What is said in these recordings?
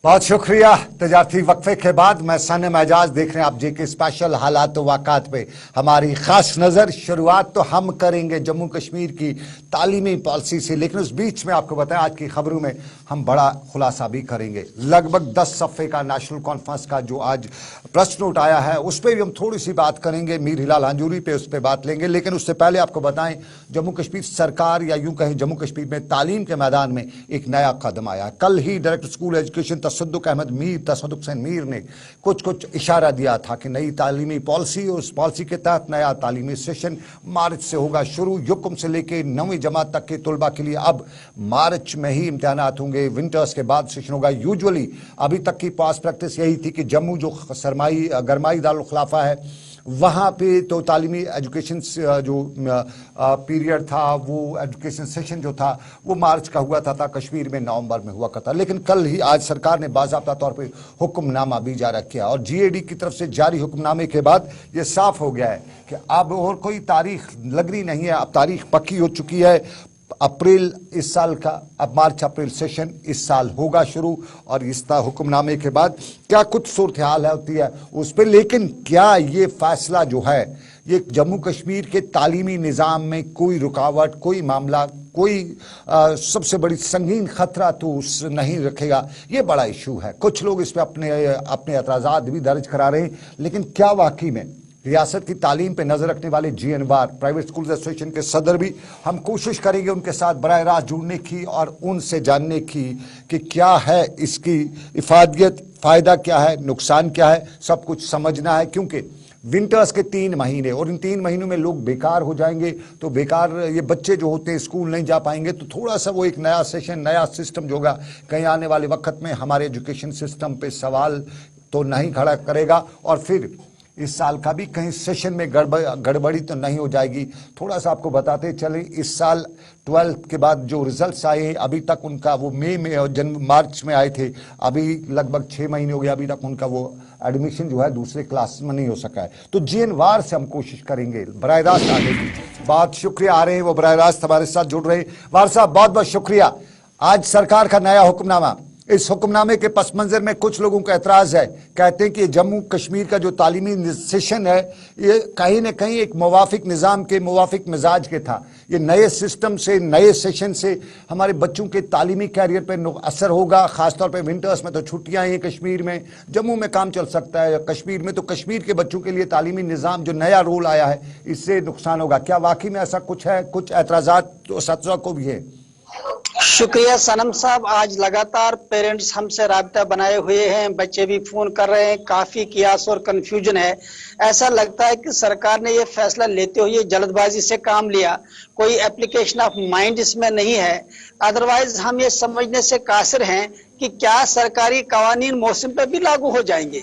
बहुत शुक्रिया। तजारती वक्फे के बाद मैं सनम एजाज देख रहे हैं आप जी के स्पेशल हालात वाक़ात पे हमारी खास नज़र। शुरुआत तो हम करेंगे जम्मू कश्मीर की तालीमी पॉलिसी से, लेकिन उस बीच में आपको बताएं आज की खबरों में हम बड़ा खुलासा भी करेंगे। लगभग 10 सफ़े का नेशनल कॉन्फ्रेंस का जो आज प्रश्न उठाया है उस पर भी हम थोड़ी सी बात करेंगे। मीर हिलाल हांजूरी पे उस पर बात लेंगे, लेकिन उससे पहले आपको बताएं जम्मू कश्मीर सरकार या यूं कहें जम्मू कश्मीर में तालीम के मैदान में एक नया कदम आया। कल ही director school education Tasadduq Hussain Mir ने कुछ इशारा दिया था कि नई तालीमी पॉलिसी, उस पॉलिसी के तहत नया तालीमी सेशन मार्च से होगा शुरू। युक्म से लेकर 9वीं जमात तक के तलबा के लिए अब मार्च में ही इम्तिहानात होंगे, विंटर्स के बाद सेशन होगा। यूजुअली अभी तक की पास प्रैक्टिस यही थी कि जम्मू जो गरमाई दारुल खिलाफा है वहाँ पे तो तालीमी एजुकेशन जो पीरियड था, वो एजुकेशन सेशन जो था वो मार्च का हुआ था कश्मीर में नवंबर में हुआ था। लेकिन कल ही आज सरकार ने बाज़ाब्ता तौर पे हुक्मनामा भी जारी किया और जीएडी की तरफ से जारी हुक्मनामे के बाद ये साफ हो गया है कि अब और कोई तारीख लग रही नहीं है, अब तारीख पक्की हो चुकी है। अप्रैल इस साल का, अब मार्च अप्रैल सेशन इस साल होगा शुरू और इस हुक्मनामे के बाद क्या कुछ सूरत हाल होती है उस पर। लेकिन क्या ये फैसला जो है ये जम्मू कश्मीर के तालीमी निज़ाम में कोई रुकावट, कोई मामला, कोई सबसे बड़ी संगीन खतरा तो उस नहीं रखेगा? ये बड़ा इशू है। कुछ लोग इस पर अपने एतराज़ात भी दर्ज करा रहे हैं, लेकिन क्या वाकई में रियासत की तालीम पे नजर रखने वाले जीएनवार प्राइवेट स्कूल एसोसिएशन के सदर भी, हम कोशिश करेंगे उनके साथ बराह रास्त जुड़ने की और उनसे जानने की कि क्या है इसकी इफादियत, फायदा क्या है, नुकसान क्या है, सब कुछ समझना है। क्योंकि विंटर्स के 3 महीने और इन 3 महीनों में लोग बेकार हो जाएंगे, तो बेकार ये बच्चे जो होते हैं स्कूल नहीं जा पाएंगे, तो थोड़ा सा वो एक नया सेशन, नया सिस्टम जो होगा कहीं आने वाले वक्त में हमारे एजुकेशन सिस्टम पे सवाल तो नहीं खड़ा करेगा और फिर इस साल का भी कहीं सेशन में गड़बड़ी तो नहीं हो जाएगी। थोड़ा सा आपको बताते चलें, इस साल 12th के बाद जो रिजल्ट्स आए अभी तक उनका वो मई में और मार्च में आए थे, अभी लगभग 6 महीने हो गए, अभी तक उनका वो एडमिशन जो है दूसरे क्लास में नहीं हो सका है। तो जीएनवार से हम कोशिश करेंगे बराह रास्त आने की। बहुत शुक्रिया, आ रहे हैं वो बराह रास्त हमारे साथ जुड़ रहे हैं। वार साहब बहुत बहुत शुक्रिया। आज सरकार का नया हुक्मनामा, इस हुक्मनामे के पस मंजर में कुछ लोगों का एतराज है, कहते हैं कि जम्मू कश्मीर का जो तालीमी सेशन है ये कहीं न कहीं एक मुवाफिक निज़ाम के, मुवाफिक मिजाज के था। ये नए सिस्टम से, नए सेशन से हमारे बच्चों के तालीमी कैरियर पर असर होगा। ख़ासतौर पे विंटर्स में तो छुट्टियां हैं कश्मीर में, जम्मू में काम चल सकता है, कश्मीर में तो कश्मीर के बच्चों के लिए तालीमी निज़ाम जो नया रूल आया है इससे नुकसान होगा। क्या वाकई में ऐसा कुछ है? कुछ एतराज़ात तो असातिज़ा को भी है। शुक्रिया सनम साहब, आज लगातार पेरेंट्स हमसे राब्ता बनाए हुए हैं, बच्चे भी फोन कर रहे हैं, काफी कियास और कंफ्यूजन है। ऐसा लगता है कि सरकार ने ये फैसला लेते हुए जल्दबाजी से काम लिया, कोई एप्लीकेशन ऑफ माइंड इसमें नहीं है। अदरवाइज हम ये समझने से कासिर हैं कि क्या सरकारी कवानीन मौसम पर भी लागू हो जाएंगे,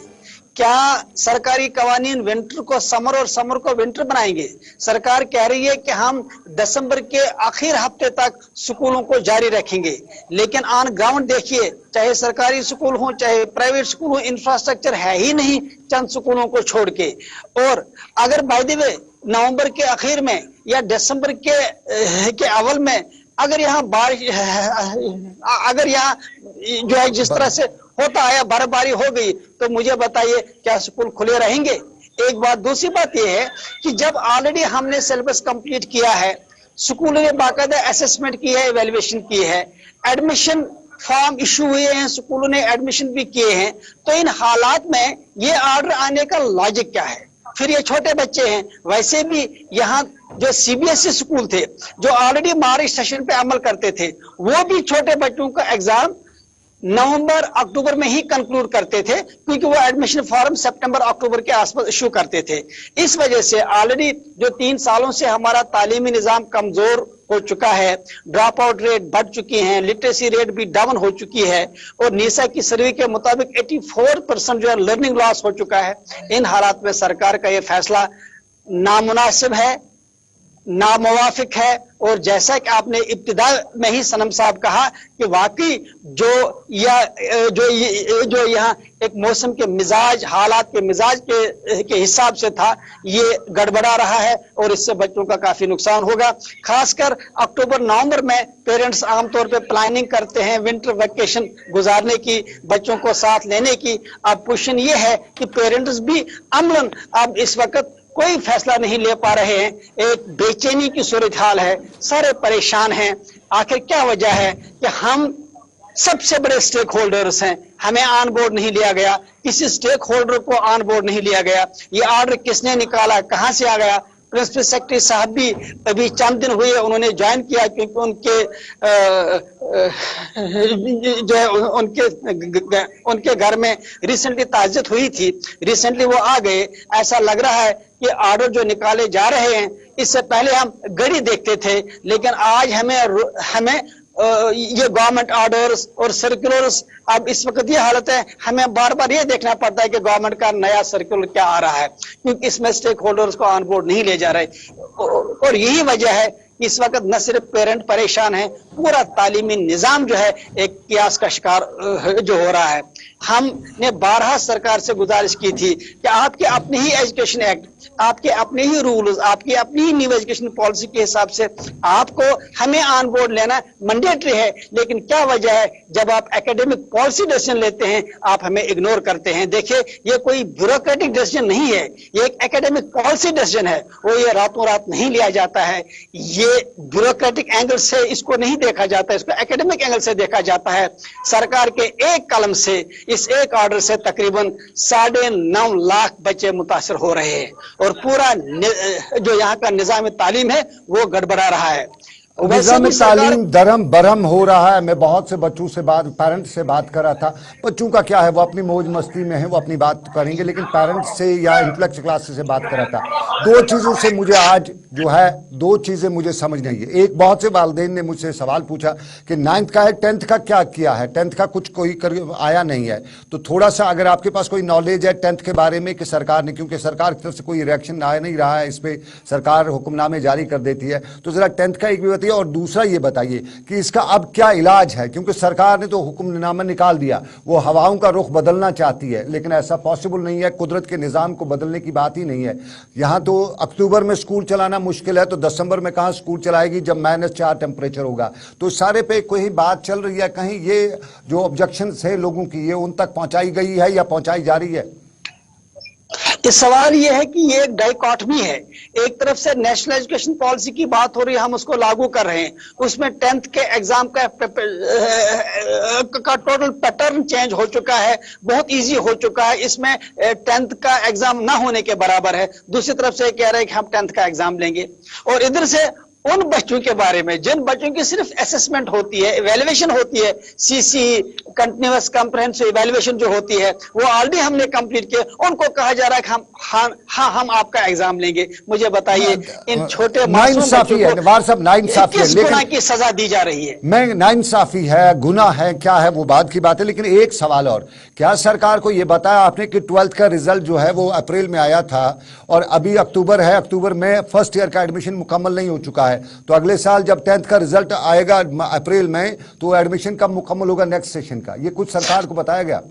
क्या सरकारी कवानीन विंटर को समर और समर को विंटर बनाएंगे। सरकार कह रही है कि हम दिसंबर के आखिर हफ्ते तक स्कूलों को जारी रखेंगे, लेकिन ऑन ग्राउंड देखिए, चाहे सरकारी स्कूल हो चाहे प्राइवेट स्कूल हो, इंफ्रास्ट्रक्चर है ही नहीं चंद स्कूलों को छोड़ के। और अगर बाय द वे नवंबर के आखिर में या दिसंबर के अव्वल में अगर यहाँ बारिश, अगर यहाँ जो है जिस तरह से होता है बर्फबारी हो गई, तो मुझे बताइए क्या स्कूल खुले रहेंगे? एक बात। दूसरी बात यह है कि जब ऑलरेडी हमने सिलेबस कंप्लीट किया है, स्कूल ने बाकायदा असेसमेंट की है, इवैल्यूएशन की है, एडमिशन फॉर्म इशू हुए हैं, स्कूलों ने एडमिशन भी किए हैं, तो इन हालात में ये ऑर्डर आने का लॉजिक क्या है? फिर ये छोटे बच्चे हैं, वैसे भी यहाँ जो सीबीएसई स्कूल थे जो ऑलरेडी मार्च सेशन पे अमल करते थे, वो भी छोटे बच्चों का एग्जाम नवंबर अक्टूबर में ही कंक्लूड करते थे, क्योंकि वो एडमिशन फॉर्म सितंबर अक्टूबर के आसपास इशू करते थे। इस वजह से ऑलरेडी जो 3 सालों से हमारा तालीमी निजाम कमजोर हो चुका है, ड्रॉप आउट रेट बढ़ चुकी है, लिटरेसी रेट भी डाउन हो चुकी है और नीसा की सर्वे के मुताबिक 84% जो है लर्निंग लॉस हो चुका है। इन हालात में सरकार का ये फैसला नामुनासिब है, नामुवाफिक है। और जैसा कि आपने इब्तिदा में ही सनम साहब कहा कि वाकई जो यहाँ एक मौसम के मिजाज, हालात के मिजाज के हिसाब से था, ये गड़बड़ा रहा है और इससे बच्चों का काफी नुकसान होगा। खासकर अक्टूबर नवंबर में पेरेंट्स आमतौर पे प्लानिंग करते हैं विंटर वेकेशन गुजारने की, बच्चों को साथ लेने की। अब क्वेश्चन ये है कि पेरेंट्स भी अमलन अब इस वक्त कोई फैसला नहीं ले पा रहे हैं, एक बेचैनी की सूरत हाल है, सारे परेशान हैं। आखिर क्या वजह है कि हम सबसे बड़े स्टेक होल्डर्स हैं, हमें ऑन बोर्ड नहीं लिया गया, किसी स्टेक होल्डर को ऑन बोर्ड नहीं लिया गया, ये ऑर्डर किसने निकाला, कहां से आ गया? प्रिंसिपल सेक्रेटरी साहब भी अभी चंद दिन हुए उन्होंने ज्वाइन किया, क्योंकि उनके घर में रिसेंटली ताज़ियत हुई थी, रिसेंटली वो आ गए। ऐसा लग रहा है कि ऑर्डर जो निकाले जा रहे हैं, इससे पहले हम घड़ी देखते थे, लेकिन आज हमें ये गवर्नमेंट ऑर्डर्स और सर्कुलर्स, अब इस वक्त ये हालत है, हमें बार बार ये देखना पड़ता है कि गवर्नमेंट का नया सर्कुलर क्या आ रहा है, क्योंकि इसमें स्टेक होल्डर्स को ऑन बोर्ड नहीं ले जा रहे। और यही वजह है कि इस वक्त न सिर्फ पेरेंट परेशान है, पूरा तालीमी निजाम जो है एक कियास का शिकार जो हो रहा है। हमने 12 सरकार से गुजारिश की थी कि आपके अपने ही एजुकेशन एक्ट, आपके अपने ही रूल्स, आपकी अपनी ही न्यू एजुकेशन पॉलिसी के हिसाब से आपको हमें ऑन बोर्ड लेना मैंडेटरी है, लेकिन क्या वजह है जब आप एकेडमिक पॉलिसी डिसीजन लेते हैं आप हमें इग्नोर करते हैं। देखिए, ये कोई ब्यूरोक्रेटिक डिसीजन नहीं है, ये एक एकेडमिक पॉलिसी डिसीजन है, वो ये रातों रात नहीं लिया जाता है। ये ब्यूरोक्रेटिक एंगल से इसको नहीं देखा जाता, इसको एकेडमिक एंगल से देखा जाता है। सरकार के एक कलम से, इस एक ऑर्डर से तकरीबन 9.5 लाख बच्चे मुतासर हो रहे हैं और पूरा जो यहाँ का निजाम तालीम है वो गड़बड़ा रहा है। निजाम तालीम दरम बरम हो रहा है। मैं बहुत से बच्चों से पेरेंट्स से बात कर रहा था। बच्चों का क्या है, वो अपनी मौज मस्ती में है, वो अपनी बात करेंगे, लेकिन पेरेंट्स से या इंटेलेक्चुअल क्लासेस से बात कर रहा था। दो चीज़ों से मुझे आज जो है, दो चीज़ें मुझे समझ नहीं है। एक, बहुत से वालिदैन ने मुझसे सवाल पूछा कि 9th का है, 10th का क्या किया है, 10th का कुछ कोई आया नहीं है। तो थोड़ा सा अगर आपके पास कोई नॉलेज है 10th के बारे में कि सरकार ने, क्योंकि सरकार की तरफ से कोई रिएक्शन आ नहीं रहा है, इस पर सरकार हुक्मनामे जारी कर देती है, तो ज़रा 10th का एक भी बताइए। और दूसरा ये बताइए कि इसका अब क्या इलाज है, क्योंकि सरकार ने तो हुक्मनामा निकाल दिया, वो हवाओं का रुख बदलना चाहती है, लेकिन ऐसा पॉसिबल नहीं है, कुदरत के निज़ाम को बदलने की बात ही नहीं है। यहाँ तो अक्टूबर में स्कूल चलाना मुश्किल है, तो दिसंबर में कहाँ स्कूल चलाएगी जब -4 टेम्परेचर होगा। तो सारे पे कोई बात चल रही है, कहीं ये जो ऑब्जेक्शन है लोगों की, ये उन तक पहुंचाई गई है या पहुंचाई जा रही है? इस सवाल ये है कि ये एक डाइकॉटमी है। एक तरफ से नेशनल एजुकेशन पॉलिसी की बात हो रही है, हम उसको लागू कर रहे हैं, उसमें 10th के एग्जाम का टोटल पैटर्न चेंज हो चुका है, बहुत इजी हो चुका है, इसमें 10th का एग्जाम ना होने के बराबर है। दूसरी तरफ से कह रहे हैं कि हम 10th का एग्जाम लेंगे, और इधर से उन बच्चों के बारे में जिन बच्चों की सिर्फ असेसमेंट होती है, इवैल्यूएशन होती है, सीसी कंटिन्यूअस कॉम्प्रिहेंसिव इवैल्यूएशन जो होती है, वो ऑलरेडी हमने कंप्लीट किया, उनको कहा जा रहा है कि हम आपका एग्जाम लेंगे। मुझे बताइए, इन छोटे नाइंसाफी है नवाज साहब, नाइंसाफी है, लेकिन की सजा दी जा रही है। मैं नाइंसाफी है, गुनाह है, क्या है वो बात की बात है, लेकिन एक सवाल और, क्या सरकार को ये बताया आपने कि 12th का रिजल्ट जो है वो अप्रैल में आया था और अभी अक्टूबर है, अक्टूबर में फर्स्ट ईयर का एडमिशन मुकम्मल नहीं हो चुका है, तो अगले साल जब 10th का रिजल्ट आएगा अप्रैल में, तो एडमिशन कब मुकम्मल होगा नेक्स्ट सेशन का, ये कुछ सरकार को बताया गया?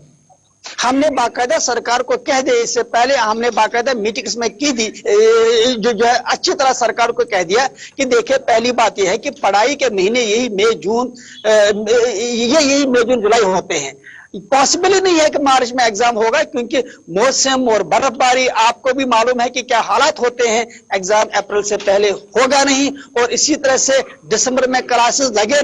हमने बाकायदा सरकार को कह दिया, इससे पहले हमने बाकायदा मीटिंग्स में की थी, जो है अच्छी तरह सरकार को कह दिया कि देखिए, पहली बात यह है कि पढ़ाई के महीने यही मई जून जुलाई होते हैं, पॉसिबल ही नहीं है कि मार्च में एग्जाम होगा, क्योंकि मौसम और बर्फबारी आपको भी मालूम है कि क्या हालात होते हैं। एग्जाम अप्रैल से पहले होगा नहीं, और इसी तरह से दिसंबर में क्लासेस लगे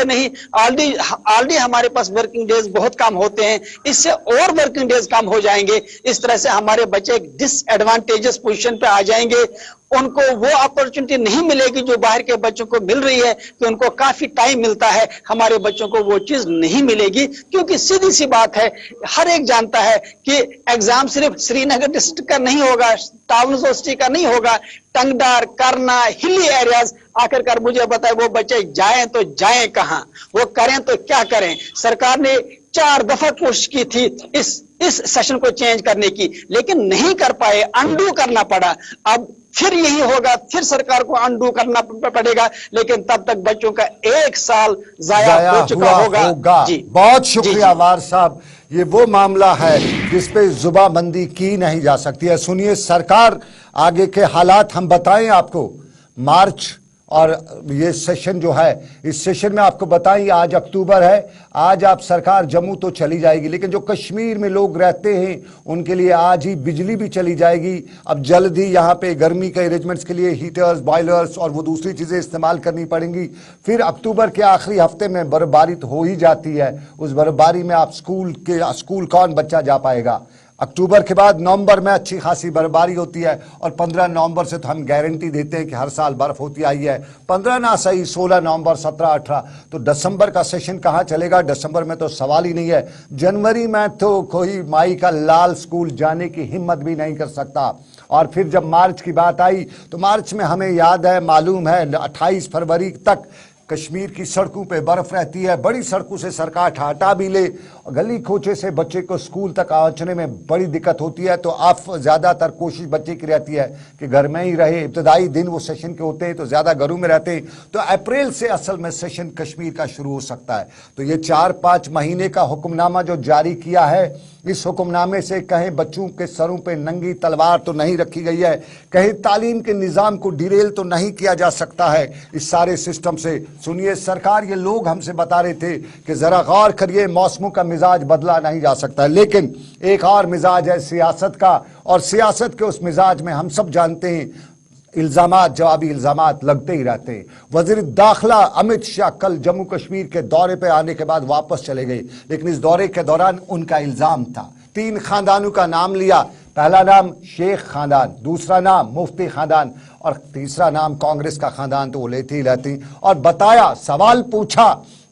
नहीं। ऑलरेडी हमारे पास वर्किंग डेज बहुत कम होते हैं, इससे और वर्किंग डेज कम हो जाएंगे। इस तरह से हमारे बच्चे डिसएडवांटेजेस पोजीशन पे आ जाएंगे, उनको वो अपॉर्चुनिटी नहीं मिलेगी जो बाहर के बच्चों को मिल रही है कि उनको काफी टाइम मिलता है, हमारे बच्चों को वो चीज नहीं मिलेगी। क्योंकि सीधी सी बात है, हर एक जानता है कि एग्जाम सिर्फ श्रीनगर डिस्ट्रिक्ट का नहीं होगा, टाउन यूनिवर्सिटी का नहीं होगा, टंगडार, करना, हिली एरियाज, आखिरकार मुझे बताए वो बच्चे जाएं तो जाएं कहां, वो करें तो क्या करें। सरकार ने 4 दफा कोशिश की थी इस सेशन को चेंज करने की, लेकिन नहीं कर पाए, अनडू करना पड़ा। अब फिर यही होगा, फिर सरकार को अंडू करना पड़ेगा, लेकिन तब तक बच्चों का 1 साल जाया हो चुका होगा। जी, बहुत शुक्रिया जी। वार साहब। ये वो मामला है जिस पे जुबाबंदी की नहीं जा सकती है। सुनिए सरकार, आगे के हालात हम बताएं आपको। मार्च और ये सेशन जो है, इस सेशन में आपको बताएं, आज अक्टूबर है, आज आप सरकार जम्मू तो चली जाएगी, लेकिन जो कश्मीर में लोग रहते हैं उनके लिए आज ही बिजली भी चली जाएगी। अब जल्द ही यहाँ पे गर्मी के अरेंजमेंट्स के लिए हीटर्स, बॉयलर्स और वो दूसरी चीजें इस्तेमाल करनी पड़ेंगी। फिर अक्टूबर के आखिरी हफ्ते में बर्फबारी तो हो ही जाती है, उस बर्फबारी में आप स्कूल कौन बच्चा जा पाएगा। अक्टूबर के बाद नवंबर में अच्छी खासी बर्फबारी होती है, और 15 नवंबर से तो हम गारंटी देते हैं कि हर साल बर्फ होती आई है। 15 ना सही 16 नवंबर, 17, 18। तो दिसंबर का सेशन कहाँ चलेगा? दिसंबर में तो सवाल ही नहीं है। जनवरी में तो कोई माई का लाल स्कूल जाने की हिम्मत भी नहीं कर सकता। और फिर जब मार्च की बात आई तो मार्च में हमें याद है, मालूम है, 28 फरवरी तक कश्मीर की सड़कों पे बर्फ रहती है। बड़ी सड़कों से सरकार हटा भी ले, गली खोचे से बच्चे को स्कूल तक पहुंचने में बड़ी दिक्कत होती है। तो आप ज्यादातर कोशिश बच्चे की रहती है कि घर में ही रहे। इब्तदाई दिन वो सेशन के होते हैं तो ज्यादा घरों में रहते हैं। तो अप्रैल से असल में सेशन कश्मीर का शुरू हो सकता है। तो ये 4-5 महीने का हुक्मनामा जो जारी किया है, इस हुक्मनामे से कहीं बच्चों के सरों पे नंगी तलवार तो नहीं रखी गई है, कहीं तालीम के निजाम को डिरेल तो नहीं किया जा सकता है इस सारे सिस्टम से। सुनिए सरकार, ये लोग हमसे बता रहे थे कि जरा गौर करिए, मौसमों का मिजाज बदला नहीं जा सकता है, लेकिन एक और मिजाज है सियासत का, और सियासत के उस मिजाज में हम सब जानते हैं इल्जामात, जवाबी इल्जामात लगते ही रहते हैं। वजीर दाखिला अमित शाह कल जम्मू कश्मीर के दौरे पे आने के बाद वापस चले गए, लेकिन इस दौरे के दौरान उनका इल्जाम था, 3 खानदानों का नाम लिया। पहला नाम शेख खानदान, दूसरा नाम मुफ्ती खानदान, और तीसरा नाम कांग्रेस का खानदान तो वो लेती ही रहती। और बताया, सवाल पूछा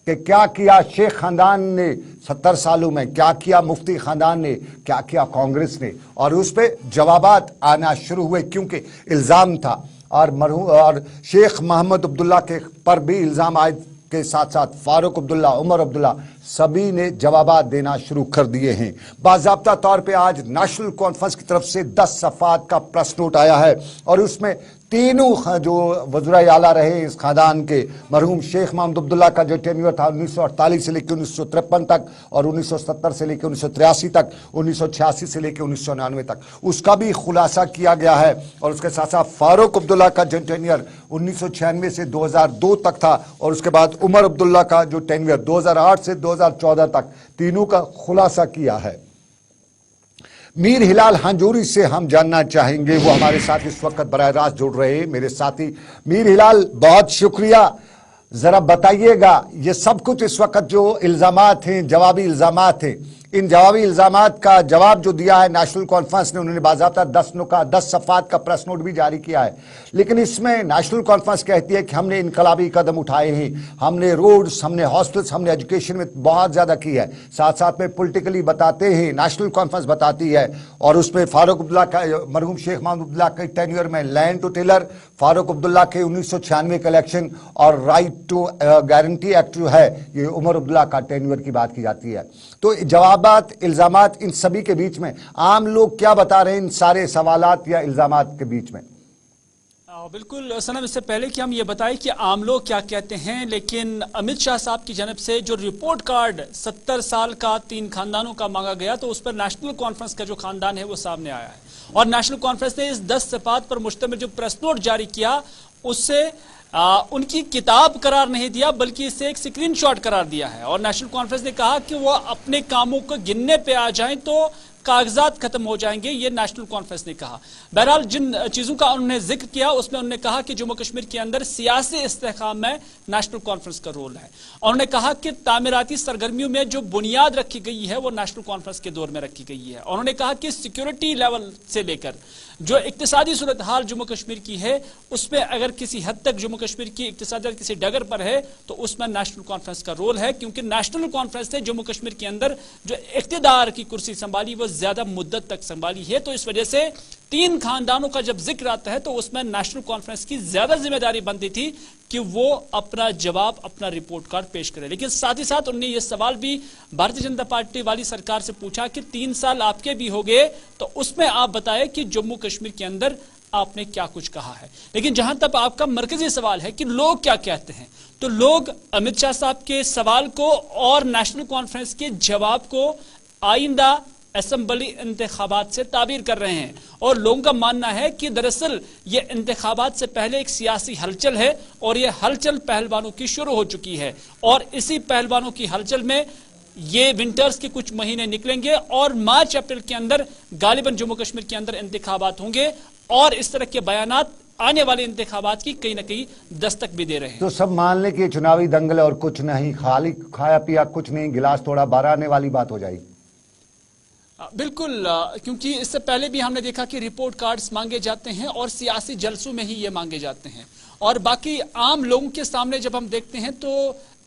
कि क्या किया शेख खानदान ने 70 सालों में, क्या किया मुफ्ती खानदान ने, क्या किया कांग्रेस ने, और उस पर जवाबात आना शुरू हुए, क्योंकि इल्जाम था। और शेख मोहम्मद अब्दुल्ला के पर भी इल्जाम आए के साथ साथ फारूक अब्दुल्ला, उमर अब्दुल्ला, सभी ने जवाबात देना शुरू कर दिए हैं। बाज़ाब्ता तौर पे आज नेशनल कॉन्फ्रेंस की तरफ से 10 सफ़ात का प्रेस नोट आया है, और उसमें तीनों जो वज़राए आला रहे इस खानदान के, मरहूम शेख मोहम्मद अब्दुल्ला का जो टेन्योर था 1948 से लेकर 1953 तक, और 1970 से लेकर 1983 तक, 1986 से लेकर 1999 तक, उसका भी खुलासा किया गया है। और उसके साथ साथ फारूक अब्दुल्ला का जो टेन्योर 1996 से 2002 तक था, और उसके बाद उमर अब्दुल्ला का जो टेन्योर 2008 से 2014 तक, तीनों का खुलासा किया है। मीर हिलाल हांजूरी से हम जानना चाहेंगे, वो हमारे साथ इस वक्त बराह रास्त जुड़ रहे हैं, मेरे साथी। मीर हिलाल, बहुत शुक्रिया। जरा बताइएगा, ये सब कुछ इस वक्त जो इल्जामात हैं, जवाबी इल्जामात हैं, इन जवाबी इल्जामात का जवाब जो दिया है नेशनल कॉन्फ्रेंस ने, उन्होंने बाज़ाब्ता 10 सफ़ात का प्रेस नोट भी जारी किया है, लेकिन इसमें नेशनल कॉन्फ्रेंस कहती है कि हमने इनकलाबी कदम उठाए हैं, हमने रोड्स, हमने हॉस्टल्स, हमने एजुकेशन में बहुत ज़्यादा की है। साथ साथ में पॉलिटिकली बताते हैं, नेशनल कॉन्फ्रेंस बताती है, और उसमें फारूक अब्दुल्ला का, मरहूम शेख मोहम्मद अब्दुल्ला के टेन्योर में land to tiller, Farooq Abdullah के 1996 के इलेक्शन, और राइट टू गारंटी एक्ट जो है, ये उमर अब्दुल्ला का टेन्योर की बात की जाती है। तो जवाबात, इल्जामात, इन सभी के बीच में आम लोग क्या बता रहे हैं इन सारे सवालात या इल्जामात के बीच में? बिल्कुल सनम, इससे पहले कि हम ये बताएं कि आम लोग क्या कहते हैं, लेकिन अमित शाह साहब की जानब से जो रिपोर्ट कार्ड 70 साल का 3 खानदानों का मांगा गया, तो उस पर नेशनल कॉन्फ्रेंस का जो खानदान है वो सामने आया है, और नेशनल कॉन्फ्रेंस ने इस 10 सफ़ात पर मुश्तमिल जो प्रेस नोट जारी किया, उससे उनकी किताब करार नहीं दिया, बल्कि इसे एक स्क्रीनशॉट करार दिया है। और नेशनल कॉन्फ्रेंस ने कहा कि वो अपने कामों को गिनने पे आ जाएं तो कागजात खत्म हो जाएंगे, ये नेशनल कॉन्फ्रेंस ने कहा। बहरहाल जिन चीजों का उन्होंने जिक्र किया, उसमें उन्होंने कहा कि जम्मू कश्मीर के अंदर सियासी इस्तेहकाम में नेशनल कॉन्फ्रेंस का रोल है, और उन्होंने कहा कि तामीराती सरगर्मियों में जो बुनियाद रखी गई है वो नेशनल कॉन्फ्रेंस के दौर में रखी गई है। और उन्होंने कहा कि सिक्योरिटी लेवल से लेकर जो इक्तिसादी सूरत हाल जम्मू कश्मीर की है, उसमें अगर किसी हद तक जम्मू कश्मीर की इक्तिसाद किसी डगर पर है, तो उसमें नेशनल कॉन्फ्रेंस का रोल है, क्योंकि नेशनल कॉन्फ्रेंस ने जम्मू कश्मीर के अंदर जो इख्तिदार की कुर्सी संभाली वो ज्यादा मुद्दत तक संभाली है। तो इस वजह से 3 खानदानों का जब जिक्र आता है तो उसमें नेशनल कॉन्फ्रेंस की ज्यादा जिम्मेदारी बनती थी कि वो अपना जवाब, अपना रिपोर्ट कार्ड पेश करे। लेकिन साथ ही साथ उन्होंने ये सवाल भी भारतीय जनता पार्टी वाली सरकार से पूछा कि 3 साल आपके भी हो गए, तो उसमें आप बताएं कि जम्मू कश्मीर के अंदर आपने क्या कुछ कहा है। लेकिन जहां तक आपका मरकजी सवाल है कि लोग क्या कहते हैं, तो लोग अमित शाह साहब के सवाल को और नेशनल कॉन्फ्रेंस के जवाब को आइंदा असेंबली इंतखाबात से ताबीर कर रहे हैं। और लोगों का मानना है कि दरअसल ये इंतखाबात से पहले एक सियासी हलचल है और ये हलचल पहलवानों की शुरू हो चुकी है, और इसी पहलवानों की हलचल में ये विंटर्स के कुछ महीने निकलेंगे और मार्च अप्रैल के अंदर गालिबन जम्मू कश्मीर के अंदर इंतखाबात होंगे, और इस तरह के बयानात आने वाले इंतखाबात की कहीं ना कहीं दस्तक भी दे रहे हैं। तो सब मान लें कि चुनावी दंगल और कुछ नहीं, खाली खाया पिया कुछ नहीं, गिलास थोड़ा बारह आने वाली बात हो जाएगी। बिल्कुल, क्योंकि इससे पहले भी हमने देखा कि रिपोर्ट कार्ड्स मांगे जाते हैं और सियासी जलसों में ही ये मांगे जाते हैं, और बाकी आम लोगों के सामने जब हम देखते हैं तो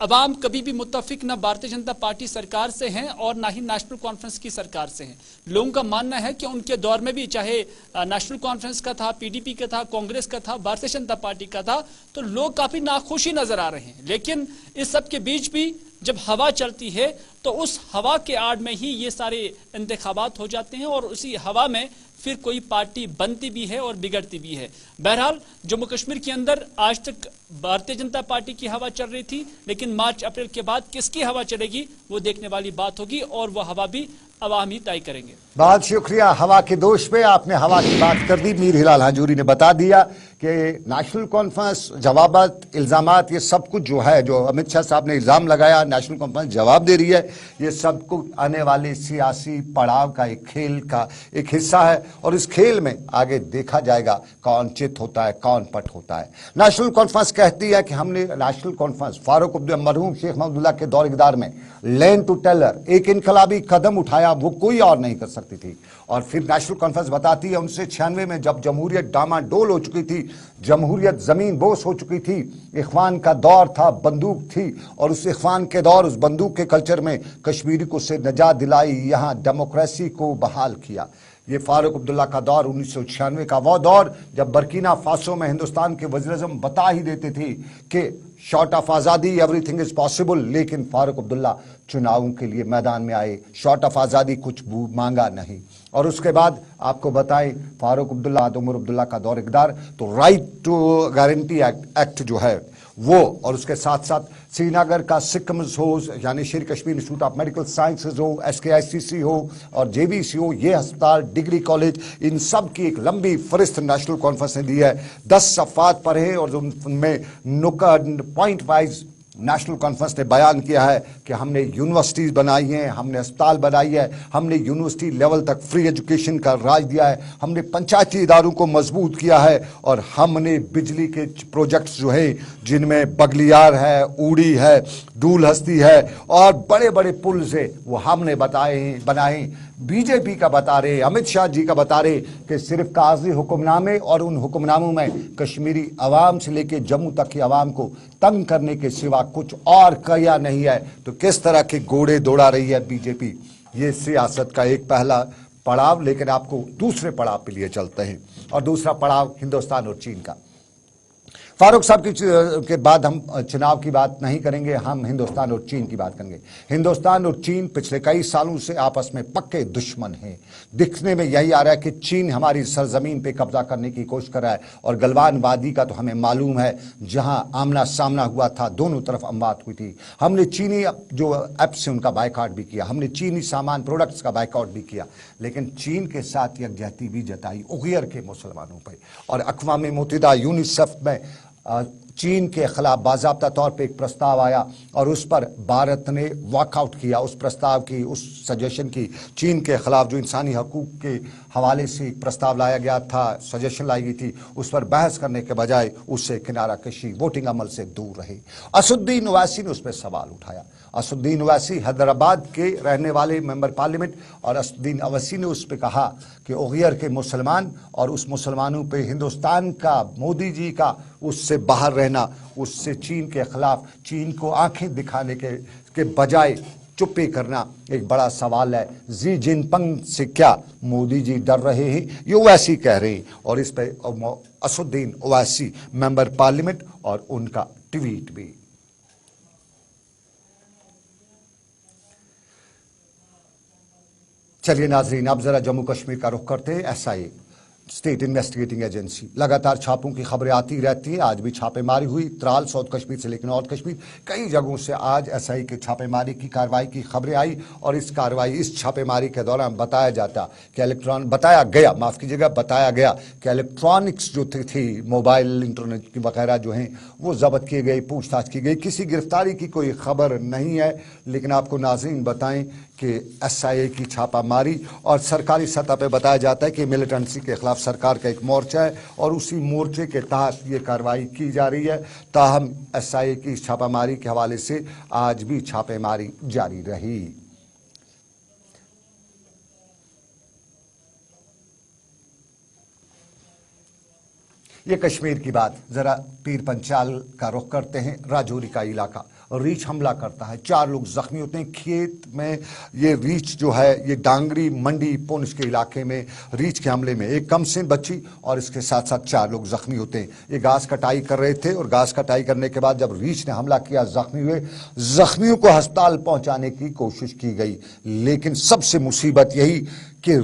अवाम कभी भी मुत्तफिक न भारतीय जनता पार्टी सरकार से हैं और ना ही नेशनल कॉन्फ्रेंस की सरकार से हैं। लोगों का मानना है कि उनके दौर में भी चाहे नेशनल कॉन्फ्रेंस का था, पीडीपी का था, कांग्रेस का था, भारतीय जनता पार्टी का था, तो लोग काफी नाखुशी नजर आ रहे हैं। लेकिन इस सब के बीच भी जब हवा चलती है तो उस हवा के आड़ में ही ये सारे इंतखाबात हो जाते हैं, और उसी हवा में फिर कोई पार्टी बनती भी है और बिगड़ती भी है। बहरहाल जम्मू कश्मीर के अंदर आज तक भारतीय जनता पार्टी की हवा चल रही थी, लेकिन मार्च अप्रैल के बाद किसकी हवा चलेगी वो देखने वाली बात होगी, और वह हवा भी अवाम ही तय करेंगे। बहुत शुक्रिया। हवा के दोष पे आपने हवा की बात कर दी। मीर हिलाल हाजूरी ने बता दिया कि नेशनल कॉन्फ्रेंस, जवाबात, इल्जामात, ये सब कुछ जो है, जो अमित शाह साहब ने इल्जाम लगाया, नेशनल कॉन्फ्रेंस जवाब दे रही है, ये सब कुछ आने वाले सियासी पड़ाव का एक खेल का एक हिस्सा है, और इस खेल में आगे देखा जाएगा कौन चित होता है, कौन पट होता है। नेशनल कॉन्फ्रेंस कहती है कि हमने नेशनल कॉन्फ्रेंस फारूक अब्दुल्ला, मरहूम शेख महमूदुल्लाह के दौर इक़्तिदार में लैंड टू टेलर एक इनकलाबी कदम उठाया, वो कोई और नहीं कर सकती थी। और फिर नेशनल कॉन्फ्रेंस बताती है 1996 में जब जमहूरियत डामाडोल हो चुकी थी, जमहूरियत जमीन बोस हो चुकी थी, इख्वान का दौर था, बंदूक थी, और उस इख्वान के दौर, उस बंदूक के कल्चर में कश्मीरी को से निजात दिलाई, यहाँ डेमोक्रेसी को बहाल किया। ये फारूक अब्दुल्ला का दौर 1996 का वो दौर जब बर्किना फासो में हिंदुस्तान के वज़ीर-ए-आज़म बता ही देते थे कि शॉर्ट ऑफ आज़ादी एवरीथिंग इज पॉसिबल, लेकिन फारूक अब्दुल्ला चुनावों के लिए मैदान में आए, शॉर्ट ऑफ आज़ादी कुछ मांगा नहीं। और उसके बाद आपको बताएं फारूक अब्दुल्ला, उमर अब्दुल्ला का दौर इक़्तिदार, तो राइट टू गारंटी एक्ट जो है वो, और उसके साथ साथ श्रीनगर का सिकम्स हो, यानी शेर Kashmir institute of medical sciences हो, SKICC हो और JVC हो, ये अस्पताल, डिग्री कॉलेज, इन सब की एक लंबी फहरिस्त नेशनल कॉन्फ्रेंस ने दी है। 10 सफ़ात पर है, और उनमें पॉइंट वाइज नेशनल कॉन्फ्रेंस ने बयान किया है कि हमने यूनिवर्सिटीज़ बनाई हैं, हमने अस्पताल बनाई है, हमने यूनिवर्सिटी लेवल तक फ्री एजुकेशन का राज दिया है, हमने पंचायती इदारों को मजबूत किया है, और हमने बिजली के प्रोजेक्ट्स जो हैं जिनमें बगलियार है, ऊड़ी है, डूल हस्ती है, और बड़े बड़े पुल से वो हमने बनाए। बीजेपी का बता रहे, अमित शाह जी का बता रहे कि सिर्फ कागजी हुक्मनामे, और उन हुक्मनामों में कश्मीरी अवाम से लेकर जम्मू तक की अवाम को तंग करने के सिवा कुछ और किया नहीं है। तो किस तरह के घोड़े दौड़ा रही है बीजेपी, ये सियासत का एक पहला पड़ाव। लेकिन आपको दूसरे पड़ाव पे लिए चलते हैं, और दूसरा पड़ाव हिंदुस्तान और चीन का। फारूक साहब के बाद हम चुनाव की बात नहीं करेंगे, हम हिंदुस्तान और चीन की बात करेंगे। हिंदुस्तान और चीन पिछले कई सालों से आपस में पक्के दुश्मन हैं। दिखने में यही आ रहा है कि चीन हमारी सरजमीन पे कब्जा करने की कोशिश कर रहा है, और गलवान वादी का तो हमें मालूम है, जहां आमना सामना हुआ था, दोनों तरफ अमवात हुई थी। हमने चीनी जो ऐप से उनका बायकॉट भी किया, हमने चीनी सामान प्रोडक्ट्स का बायकॉट भी किया, लेकिन चीन के साथ यकजहती भी जताई उगैर के मुसलमानों पर। और अक़वाम मुत्तहिदा यूनिसेफ में चीन के खिलाफ बाज़ाब्ता तौर पे एक प्रस्ताव आया, और उस पर भारत ने वॉकआउट किया। उस प्रस्ताव की, उस सजेशन की, चीन के खिलाफ जो इंसानी हकूक़ के हवाले से एक प्रस्ताव लाया गया था, सजेशन लाई गई थी, उस पर बहस करने के बजाय उससे किनारा कशी, वोटिंग अमल से दूर रही। असदुद्दीन ओवैसी ने उस पर सवाल उठाया। असदुद्दीन ओवैसी हैदराबाद के रहने वाले मेंबर पार्लियामेंट, और असदुद्दीन ओवैसी ने उस पर कहा कि उगैर के मुसलमान और उस मुसलमानों पे हिंदुस्तान का, मोदी जी का उससे बाहर रहना, उससे चीन के खिलाफ, चीन को आंखें दिखाने के बजाय चुप्पी करना एक बड़ा सवाल है। जी जिनपिंग से क्या मोदी जी डर रहे हैं, ये ओवैसी कह रहे हैं, और इस पर असदुद्दीन ओवैसी मेंबर पार्लियामेंट और उनका ट्वीट भी। चलिए नाजरीन, अब जरा जम्मू कश्मीर का रुख करते हैं। एसआईए स्टेट इन्वेस्टिगेटिंग एजेंसी लगातार छापों की खबरें आती रहती हैं। आज भी छापेमारी हुई त्राल, साउथ कश्मीर से लेकर नॉर्थ कश्मीर, कई जगहों से आज एसआई के छापेमारी की कार्रवाई की खबरें आई। और इस छापेमारी के दौरान बताया गया कि इलेक्ट्रॉनिक्स जो थी, मोबाइल इंटरनेट की वगैरह जो हैं वो जब्त किए गए, पूछताछ की गई। किसी गिरफ्तारी की कोई खबर नहीं है, लेकिन आपको नाजरीन बताएं कि एसआईए की छापामारी और सरकारी सतह पर बताया जाता है कि मिलिटेंसी के खिलाफ सरकार का एक मोर्चा है और उसी मोर्चे के तहत ये कार्रवाई की जा रही है। ताहम एसआईए की छापामारी के हवाले से आज भी छापेमारी जारी रही। ये कश्मीर की बात, जरा पीर पंचाल का रुख करते हैं। राजौरी का इलाका रीछ हमला करता है, 4 लोग जख्मी होते हैं। खेत में ये रीछ जो है, ये डांगरी मंडी पुंछ के इलाके में रीछ के हमले में एक कमसिन बच्ची और इसके साथ साथ 4 लोग जख्मी होते हैं। ये घास कटाई कर रहे थे और घास कटाई करने के बाद जब रीछ ने हमला किया, जख्मी हुए। जख्मियों को अस्पताल पहुंचाने की कोशिश की गई, लेकिन सबसे मुसीबत यही कि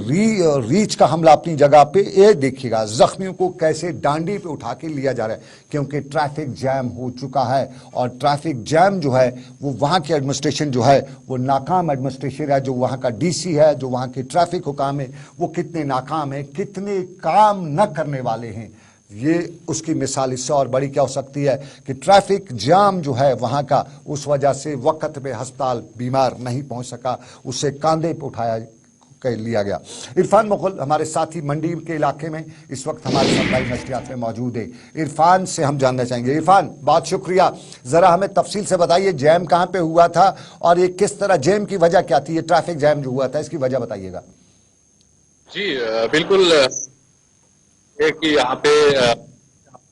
रीछ का हमला अपनी जगह पे, ये देखिएगा जख्मियों को कैसे डांडी पे उठा के लिया जा रहा है, क्योंकि ट्रैफिक जैम हो चुका है। और ट्रैफिक जैम जो है वो वहाँ की एडमिनिस्ट्रेशन जो है वो नाकाम एडमिनिस्ट्रेशन है। जो वहाँ का डीसी है, जो वहाँ के ट्रैफिक हुकाम है, वो कितने नाकाम है, कितने काम न करने वाले हैं। ये उसकी मिसाल इससे और बड़ी क्या हो सकती है कि ट्रैफिक जाम जो है वहाँ का, उस वजह से वक्त पे अस्पताल बीमार नहीं पहुँच सका, उसे कांधे पे उठाया कर लिया गया। इरफान मुगल हमारे साथी मंडी के इलाके में इस वक्त हमारे सरकारी नशरियात में मौजूद है। इरफान से हम जानना चाहेंगे। इरफान, बहुत शुक्रिया, जरा हमें तफसील से बताइए जैम कहाँ पे हुआ था और ये किस तरह, जैम की वजह क्या थी, ये ट्रैफिक जैम जो हुआ था इसकी वजह बताइएगा। जी बिल्कुल, एक यहाँ पे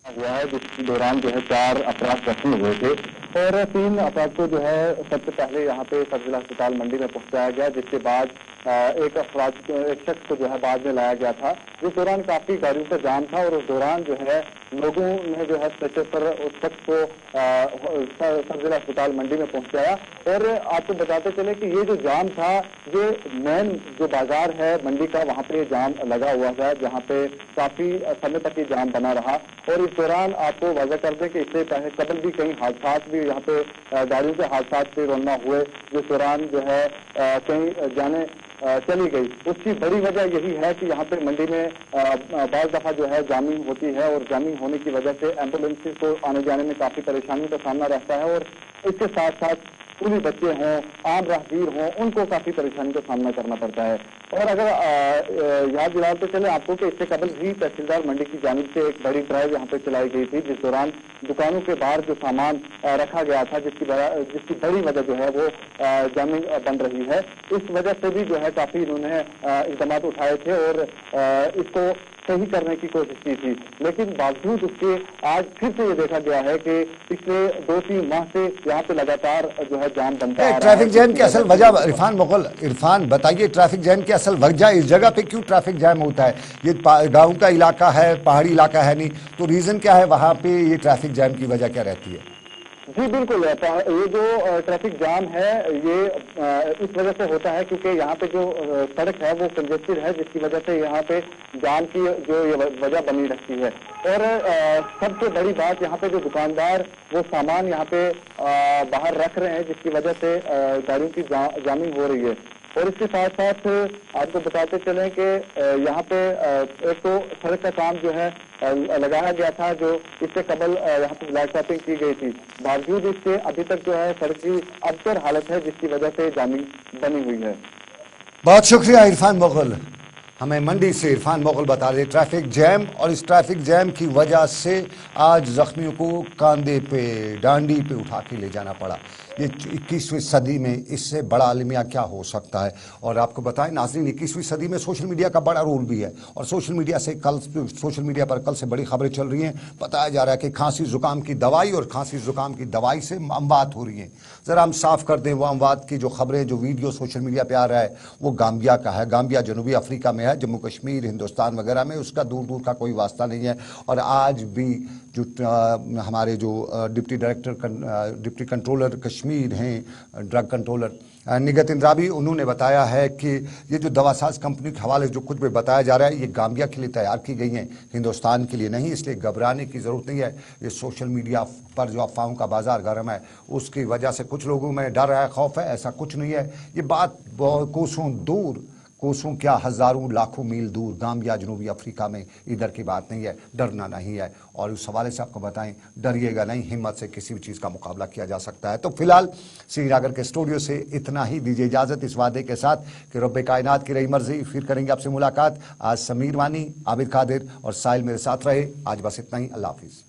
हुआ है जिसके दौरान जो है 4 अपराध जख्मी हुए थे और 3 अपराध को जो है सबसे पहले यहाँ पे सब जिला अस्पताल मंडी में पहुंचाया गया, जिसके बाद एक शख्स को जो है बाद में लाया गया था। जिस दौरान काफी गाड़ियों का जाम था और उस दौरान जो है लोगों ने जो है स्ट्रेचर पर उस शख्स को सब जिला अस्पताल मंडी में पहुंचाया। और आपको बताते चले कि ये जो जाम था, ये मेन जो बाजार है मंडी का, वहाँ पे जाम लगा हुआ था, जहाँ पे काफी समय तक ये जाम बना रहा। और इस दौरान आपको वाज़ा कर दें कि इससे पहले कबल भी कई हादसा भी यहाँ पे गाड़ियों के हादसा से रवाना हुए, जिस दौरान जो है कई जाने चली गई। उसकी बड़ी वजह यही है कि यहाँ पे मंडी में बाज़ दफा जो है जामिंग होती है और जामिंग होने की वजह से एम्बुलेंसेज को आने जाने में काफी परेशानियों का सामना रहता है। और इसके साथ साथ स्कूली बच्चे हों, आम राहगीर हों, उनको काफी परेशानी का सामना करना पड़ता है। और अगर याद दिलाते चले आपको कि इससे कबल भी तहसीलदार मंडी की जानिब से एक बड़ी ड्राइव यहाँ पे चलाई गई थी, जिस दौरान दुकानों के बाहर जो सामान रखा गया था, जिसकी बड़ी वजह जो है वो जामिंग बन रही है। इस वजह से भी जो है काफी इन्होंने इक़दाम उठाए थे और इसको सही करने की कोशिश की थी, लेकिन बावजूद उसके आज फिर से ये देखा गया है कि पिछले 2-3 माह से यहाँ पे लगातार जो है जाम बनता है। ट्रैफिक जैम की असल वजह इरफान मुगल, इरफान बताइए ट्रैफिक जैम की असल वजह, इस जगह पे क्यों ट्रैफिक जैम होता है? ये गाँव का इलाका है, पहाड़ी इलाका है नहीं, तो रीजन क्या है वहाँ पे ये ट्रैफिक जैम की वजह क्या रहती है? जी बिल्कुल, ये जो ट्रैफिक जाम है ये इस वजह से होता है क्योंकि यहाँ पे जो सड़क है वो कंजेस्टेड है, जिसकी वजह से यहाँ पे जाम की जो ये वजह बनी रहती है। और सबसे बड़ी बात, यहाँ पे जो दुकानदार वो सामान यहाँ पे बाहर रख रहे हैं, जिसकी वजह से गाड़ियों की जामिंग हो रही है। और इसके साथ साथ आपको बताते चलें कि यहाँ पे एक तो सड़क का काम जो है लगाया गया था, जो इससे कबल यहाँ पे ब्लैक टॉपिंग की गई थी, बावजूद इसके अभी तक जो है सड़क की अबतर हालत है, जिसकी वजह से जामिंग बनी हुई है। बहुत शुक्रिया इरफान मुगल, हमें मंडी से इरफान मुगल बता रहे ट्रैफिक जैम, और इस ट्रैफिक जैम की वजह से आज जख्मियों को कांधे पे, डांडी पे उठा के ले जाना पड़ा। ये 21वीं सदी में इससे बड़ा अलमिया क्या हो सकता है। और आपको बताएं नाज़रीन, 21वीं सदी में सोशल मीडिया का बड़ा रोल भी है, और सोशल मीडिया पर कल से बड़ी खबरें चल रही हैं। बताया जा रहा है कि खांसी जुकाम की दवाई और खांसी जुकाम की दवाई से अमवात हो रही हैं। ज़रा हम साफ कर दें, वो अमवात की जो खबरें, जो वीडियो सोशल मीडिया पे आ रहा है, वो गाम्बिया का है। गाम्बिया जनूबी अफ्रीका में है, जम्मू कश्मीर हिंदुस्तान वगैरह में उसका दूर दूर का कोई वास्ता नहीं है। और आज भी जो हमारे जो डिप्टी कंट्रोलर कश्मीर हैं, ड्रग कंट्रोलर निगत इंद्राबी, उन्होंने बताया है कि ये जो दवासाज कंपनी के हवाले जो कुछ भी बताया जा रहा है, ये गाम्बिया के लिए तैयार की गई हैं, हिंदुस्तान के लिए नहीं। इसलिए घबराने की ज़रूरत नहीं है। ये सोशल मीडिया पर जो अफवाहों का बाजार गर्म है, उसकी वजह से कुछ लोगों में डर है, खौफ है, ऐसा कुछ नहीं है। ये बात कोसों दूर, कोसों क्या हज़ारों लाखों मील दूर गाम्बिया जनूबी अफ्रीका में, इधर की बात नहीं है। डरना नहीं है। और उस हवाले से आपको बताएं, डरिएगा नहीं, हिम्मत से किसी भी चीज़ का मुकाबला किया जा सकता है। तो फिलहाल श्रीनगर के स्टूडियो से इतना ही। दीजिए इजाज़त इस वादे के साथ कि रब्बे कायनात की रही मर्जी, फिर करेंगे आपसे मुलाकात। आज समीर वानी, आबिद कादिर और साहिल मेरे साथ रहे। आज बस इतना ही। अल्लाह हाफिज़।